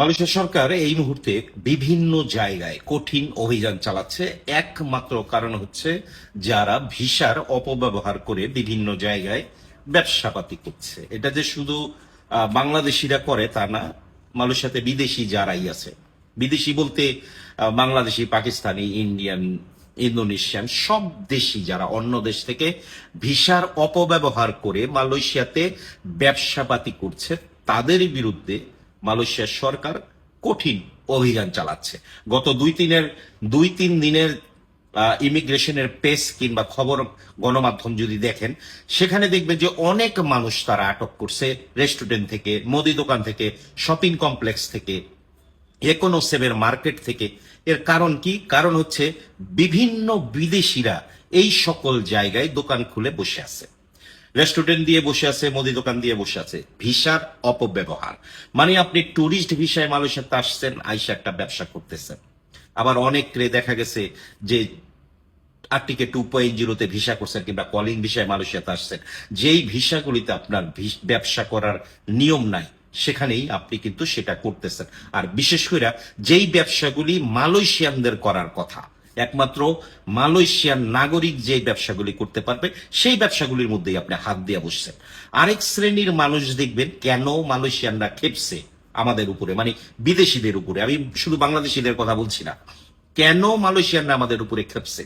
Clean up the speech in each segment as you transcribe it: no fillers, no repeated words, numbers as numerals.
Malaysia সরকার এই মুহূর্তে বিভিন্ন জায়গায় কঠিন অভিযান চালাচ্ছে। একমাত্র কারণ হচ্ছে যারা ভিসার অপব্যবহার করে বিভিন্ন জায়গায় ব্যবসাপাতি করছে। এটা যে শুধু বাংলাদেশিরা করে তা না, মালয়েশিয়াতে বিদেশি যারাই আছে, বিদেশি বলতে বাংলাদেশি, পাকিস্তানি, ইন্ডিয়ান, ইন্দোনেশিয়ান সব দেশি যারা অন্য দেশ থেকে ভিসার অপব্যবহার করে মালয়েশিয়াতে ব্যবসাপাতি করছে, তাদের বিরুদ্ধে মালয়েশিয়ার সরকার কঠিন অভিযান চালাচ্ছে। গত দুই তিন দিনের ইমিগ্রেশনের পেস কিংবা খবর গণমাধ্যম যদি দেখেন, সেখানে দেখবেন যে অনেক মানুষ তারা আটক করছে, রেস্টুরেন্ট থেকে, মুদি দোকান থেকে, শপিং কমপ্লেক্স থেকে, ইকোনোসেভের মার্কেট থেকে। এর কারণ কি? কারণ হচ্ছে বিভিন্ন বিদেশিরা এই সকল জায়গায় দোকান খুলে বসে আছে, রেস্টুরেন্ট দিয়ে বসে আছে, মুদি দোকান দিয়ে বসে আছে। ভিসার অপব্যবহার মানে আপনি ট্যুরিস্ট ভিসায় মালয়েশিয়াতে আসছেন, আইসা একটা ব্যবসা করতেছেন। আবার অনেকে দেখা গেছে যে আর্টিকে 2.0-তে ভিসা করছেন কিংবা কলিং ভিসায় মালয়েশিয়াতে আসছেন, যেই ভিসাগুলিতে আপনার ব্যবসা করার নিয়ম নাই, সেখানেই আপনি কিন্তু সেটা করতেছেন। আর বিশেষ করে যেই ব্যবসাগুলি মালয়েশিয়ানদের করার কথা, একমাত্র মালয়েশিয়ান নাগরিক যে ব্যবসাগুলি করতে পারবে, সেই ব্যবসাগুলির মধ্যেই আপনি হাত দিয়ে বসছেন। আরেক শ্রেণীর মানুষ দেখবেন কেন মালয়েশিয়ানরা খেপছে আমাদের উপরে, মানে বিদেশিদের উপরে, আমি শুধু বাংলাদেশিদের কথা বলছি না, কেন মালয়েশিয়ানরা আমাদের উপরে খেপছে?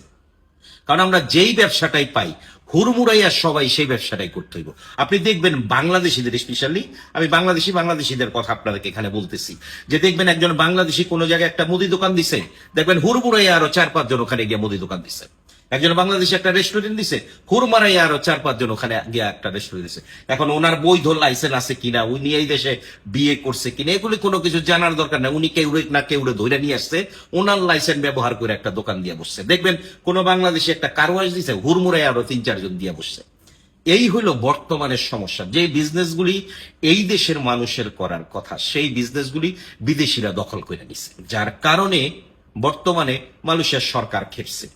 কারণ আমরা যেই ব্যবসাটাই পাই হুড়মুড়াইয়া সবাই সেই ব্যবসাটাই করতে হইব। আপনি দেখবেন বাংলাদেশিদের, স্পেশালি আমি বাংলাদেশিদের কথা আপনাদেরকে এখানে বলতেছি, যে দেখবেন একজন বাংলাদেশি কোনো জায়গায় একটা মুদি দোকান দিছে, দেখবেন হুড়মুড়াইয়া আরো 4-5 জন ওখানে গিয়ে মুদি দোকান দিছে। একজন বাংলাদেশি একটা রেস্টুরেন্ট দিছে, হুড়মারাইয়া আরো 4-5 জন ওখানে গিয়ে একটা রেস্টুরেন্ট দিছে। এখন ওনার বৈধ লাইসেন্স আছে কিনা, উনি এই দেশে বিয়ে করছে কিনা, এগুলি কোনো কিছু জানার দরকার নাই। উনি কেউ না কেউ ধরে নিয়ে আসছে, ওনার লাইসেন্স ব্যবহার করে একটা দোকান দিয়ে বসছে। দেখবেন কোন বাংলাদেশি একটা কারওয়াশ দিছে, হুড়মুড়াইয়া আরো 3-4 জন দিয়ে বসছে। এই হলো বর্তমানের সমস্যা। যে বিজনেসগুলি এই দেশের মানুষের করার কথা, সেই বিজনেসগুলি বিদেশিরা দখল করে নিছে, যার কারণে বর্তমানে মালয়েশিয়ার সরকার খেপছে।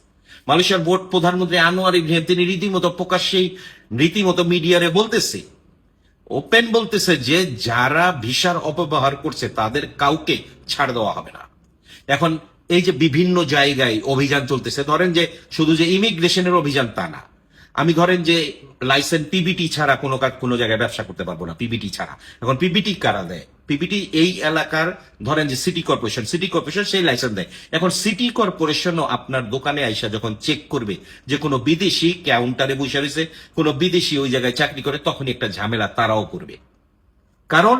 মালয়েশিয়ার বোর্ড প্রধানমন্ত্রী আনোয়ার ইব্রাহিম তিনি রীতিমতো প্রকাশ্যেই রীতিমতো মিডিয়ারে বলতেছে, ওপেন বলতেছে যে যারা ভিসার অপব্যবহার করছে তাদের কাউকে ছাড় দেওয়া হবে না। এখন এই যে বিভিন্ন জায়গায় অভিযান চলতেছে, ধরেন যে শুধু যে ইমিগ্রেশনের অভিযান তা না, আমি ধরেন যে লাইসেন্স পিবিটি ছাড়া কোনো জায়গায় ব্যবসা করতে পারবো না, পিবিটি ছাড়া। এখন পিবিটি কারা দেয়? পিবিটি এই এলাকার ধরেন যে সিটি কর্পোরেশন সেই লাইসেন্স দেয়। এখন সিটি কর্পোরেশনও আপনার দোকানে আইসা যখন চেক করবে যে কোনো বিদেশি কাউন্টারে বসে রয়েছে, কোনো বিদেশি ওই জায়গায় চাকরি করে, তখনই একটা ঝামেলা তারাও করবে। কারণ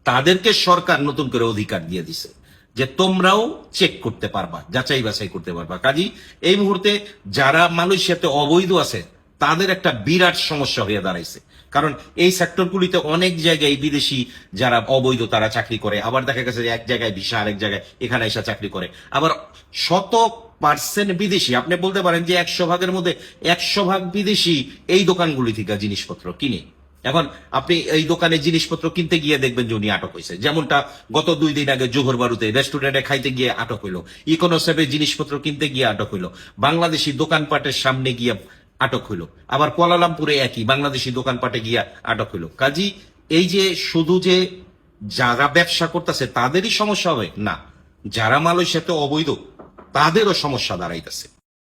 তাদেরকে সরকার নতুন করে অধিকার দিয়ে দিছে যে তোমরাও চেক করতে পারবা, যাচাই বাছাই করতে পারবা। কাজী এই মুহূর্তে যারা মালয়েশিয়াতে অবৈধ আছে তাদের একটা বিরাট সমস্যা হয়ে দাঁড়াইছে। কারণ এই সেক্টরগুলিতে অনেক জায়গায় বিদেশি যারা অবৈধ তারা চাকরি করে, আবার দেখা গেছে যে এক জায়গায় ভিসা, আরেক জায়গায় এখানে এসে চাকরি করে। আবার 100% বিদেশি, আপনি বলতে পারেন যে 100 ভাগের মধ্যে 100 ভাগ বিদেশি এই দোকানগুলি থেকে জিনিসপত্র কিনে। এখন আপনি এই দোকানে জিনিসপত্র কিনতে গিয়ে দেখবেন যে উনি আটক হয়েছে, যেমনটা গত 2 দিন আগে জোহর বারুতে রেস্টুরেন্টে খাইতে গিয়ে আটক হইলো, ইকোনোসেভে জিনিসপত্র কিনতে গিয়ে আটক হইলো, বাংলাদেশি দোকানপাটের সামনে গিয়ে আটক হইলো, আবার কুয়ালালামপুরে একই বাংলাদেশি দোকানপাটে গিয়ে আটক হইলো। কাজী এই যে শুধু যে যারা ব্যবসা করতেছে তাদেরই সমস্যা হবে না, যারা মালয়েশিয়াতে অবৈধ তাদেরও সমস্যা দাঁড়াইতেছে।